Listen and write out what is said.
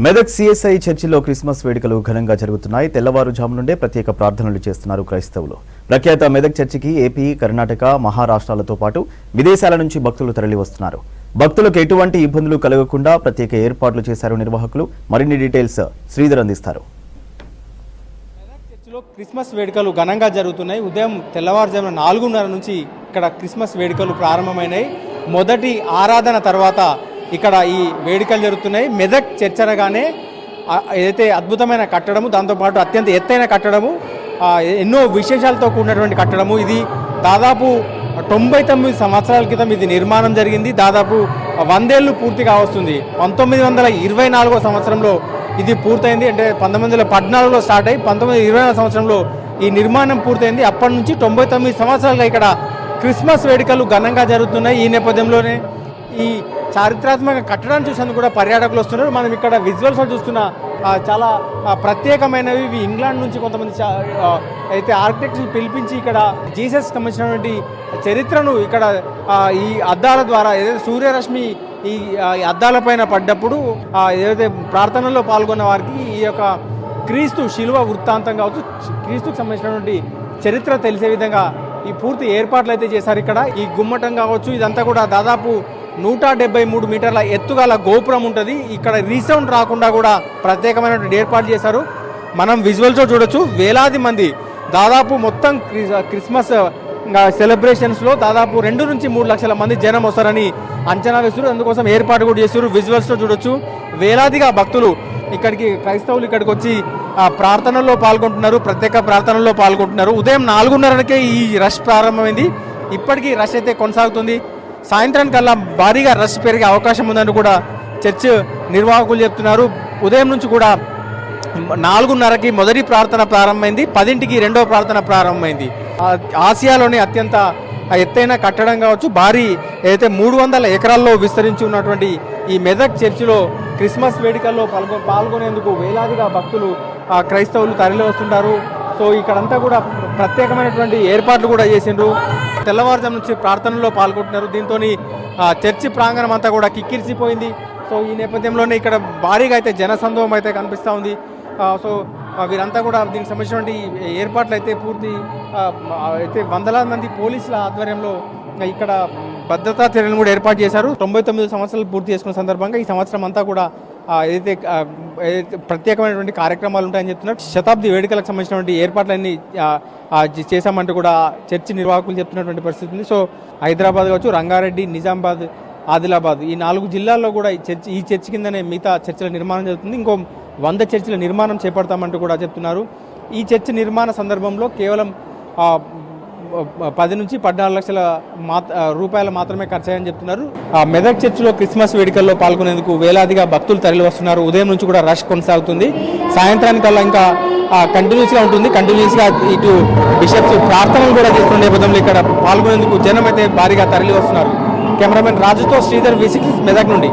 Medak CSI చర్చిలో Christmas వేడుకలు ఘనంగా జరుగుతున్నాయి. తెల్లవారుజాము నుండే ప్రత్యేక ప్రార్థనలు చేస్తున్నారు క్రైస్తవులు. ప్రఖ్యాత మెదక్ చర్చికి ఏపీ, కర్ణాటక, మహారాష్ట్రాలతో పాటు విదేశాల నుంచి భక్తులు తరలి వస్తున్నారు. భక్తులకు ఎటువంటి ఇబ్బందులు కలగకుండా ప్రత్యేక ఏర్పాట్లు చేశారు నిర్వాహకులు. మరిన్ని డీటెయిల్స్ శ్రీధర్ అందిస్తారు. చర్చిలో క్రిస్మస్ వేడుకలు ఘనంగా జరుగుతున్నాయి. ఉదయం తెల్లవారుజామున 4:30 నుంచి ఇక్కడ క్రిస్మస్ వేడుకలు ప్రారంభమైనాయి. మొదటి ఆరాధన తర్వాత ఇక్కడ ఈ వేడుకలు జరుగుతున్నాయి. మెదక్ చర్చ్ అనగానే ఏదైతే అద్భుతమైన కట్టడము, దాంతోపాటు అత్యంత ఎత్తైన కట్టడము, ఎన్నో విశేషాలతో కూడినటువంటి కట్టడము. ఇది దాదాపు 99 సంవత్సరాల క్రితం ఇది నిర్మాణం జరిగింది. దాదాపు 100 ఏళ్ళు పూర్తిగా వస్తుంది. 1924 సంవత్సరంలో ఇది పూర్తయింది. అంటే 1914లో స్టార్ట్ అయ్యి 1924 సంవత్సరంలో ఈ నిర్మాణం పూర్తయింది. అప్పటి నుంచి 99 సంవత్సరాలుగా ఇక్కడ క్రిస్మస్ వేడుకలు ఘనంగా జరుగుతున్నాయి. ఈ నేపథ్యంలోనే ఈ చారిత్రాత్మక కట్టడాన్ని చూసేందుకు కూడా పర్యాటకులు వస్తున్నారు. మనం ఇక్కడ విజువల్స్ చూస్తున్న చాలా ప్రత్యేకమైనవి. ఇవి ఇంగ్లాండ్ నుంచి కొంతమంది అయితే ఆర్కిటెక్ట్ని పిలిపించి ఇక్కడ జీసస్ సంబంధించినటువంటి చరిత్రను ఇక్కడ ఈ అద్దాల ద్వారా ఏదైతే సూర్యరశ్మి ఈ అద్దాల పైన పడ్డప్పుడు ఏదైతే ప్రార్థనలో పాల్గొన్న వారికి ఈ యొక్క క్రీస్తు శిలువ వృత్తాంతం కావచ్చు, క్రీస్తుకు సంబంధించినటువంటి చరిత్ర తెలిసే విధంగా ఈ పూర్తి ఏర్పాట్లు అయితే చేశారు. ఇక్కడ ఈ గుమ్మటం కావచ్చు, ఇదంతా కూడా దాదాపు 173 మీటర్ల ఎత్తుగల గోపురం ఉంటుంది. ఇక్కడ రీసౌండ్ రాకుండా కూడా ప్రత్యేకమైనటువంటి ఏర్పాట్లు చేశారు. మనం విజువల్స్లో చూడొచ్చు. వేలాది మంది దాదాపు మొత్తం క్రిస్మస్ సెలబ్రేషన్స్లో దాదాపు 2 నుంచి 3 లక్షల మంది జనం వస్తారని అంచనా వేస్తారు. అందుకోసం ఏర్పాటు కూడా చేస్తారు. విజువల్స్లో చూడొచ్చు. వేలాదిగా భక్తులు ఇక్కడికి, క్రైస్తవులు ఇక్కడికి వచ్చి ప్రార్థనల్లో పాల్గొంటున్నారు. ప్రత్యేక ప్రార్థనల్లో పాల్గొంటున్నారు. ఉదయం 4:30కే ఈ రష్ ప్రారంభమైంది. ఇప్పటికీ రష్ అయితే కొనసాగుతుంది. సాయంత్రానికల్లా భారీగా రష్ పెరిగే అవకాశం ఉందని కూడా చర్చ్ నిర్వాహకులు చెప్తున్నారు. ఉదయం నుంచి కూడా 4:30కి మొదటి ప్రార్థన ప్రారంభమైంది. 10ంటికి రెండవ ప్రార్థన ప్రారంభమైంది. ఆసియాలోని అత్యంత ఎత్తైన కట్టడం కావచ్చు, భారీ ఏదైతే 300 ఎకరాల్లో విస్తరించి ఉన్నటువంటి ఈ మెదక్ చర్చిలో క్రిస్మస్ వేడుకల్లో పాల్గొనేందుకు వేలాదిగా భక్తులు, క్రైస్తవులు తరలి వస్తుంటారు. సో ఇక్కడంతా కూడా ప్రత్యేకమైనటువంటి ఏర్పాట్లు కూడా చేసిండ్రు. తెల్లవారుజాము నుంచి ప్రార్థనలో పాల్గొంటున్నారు. దీంతో చర్చి ప్రాంగణం అంతా కూడా కిక్కిరిసిపోయింది. సో ఈ నేపథ్యంలోనే ఇక్కడ భారీగా అయితే జనసందోహం అయితే కనిపిస్తూ ఉంది. సో వీరంతా కూడా దీనికి సంబంధించినటువంటి ఏర్పాట్లు అయితే పూర్తి అయితే వందలాది మంది పోలీసుల ఆధ్వర్యంలో ఇక్కడ భద్రతా చర్యలను కూడా ఏర్పాటు చేశారు. 99 సంవత్సరాలు పూర్తి చేసుకున్న సందర్భంగా ఈ సంవత్సరం అంతా కూడా ఏదైతే ప్రత్యేకమైనటువంటి కార్యక్రమాలు ఉంటాయని చెప్తున్నారు. శతాబ్ది వేడుకలకు సంబంధించినటువంటి ఏర్పాట్లన్నీ చేశామంటూ కూడా చర్చి నిర్వాహకులు చెప్తున్నటువంటి పరిస్థితి ఉంది. సో హైదరాబాద్ కావచ్చు, రంగారెడ్డి, నిజామాబాద్, ఆదిలాబాద్ ఈ 4 జిల్లాల్లో కూడా ఈ చర్చి కిందనే మిగతా చర్చిల నిర్మాణం జరుగుతుంది. ఇంకో 100 చర్చిల నిర్మాణం చేపడతామంటూ కూడా చెప్తున్నారు. ఈ చర్చి నిర్మాణ సందర్భంలో కేవలం 10 నుంచి 14 లక్షల రూపాయలు మాత్రమే ఖర్చయ్యని చెప్తున్నారు. మెదక్ చర్చిలో క్రిస్మస్ వేడుకల్లో పాల్గొనేందుకు వేలాదిగా భక్తులు తరలి వస్తున్నారు. ఉదయం నుంచి కూడా రష్ కొనసాగుతుంది. సాయంత్రానికల్లా ఇంకా కంటిన్యూస్గా ఉంటుంది. కంటిన్యూస్గా ఇటు బిషప్స్ ప్రార్థనలు కూడా చేస్తున్న నేపథ్యంలో ఇక్కడ పాల్గొనేందుకు జనం అయితే భారీగా తరలి వస్తున్నారు. కెమెరామెన్ రాజుతో శ్రీధర్, V6 మెదక్ నుండి.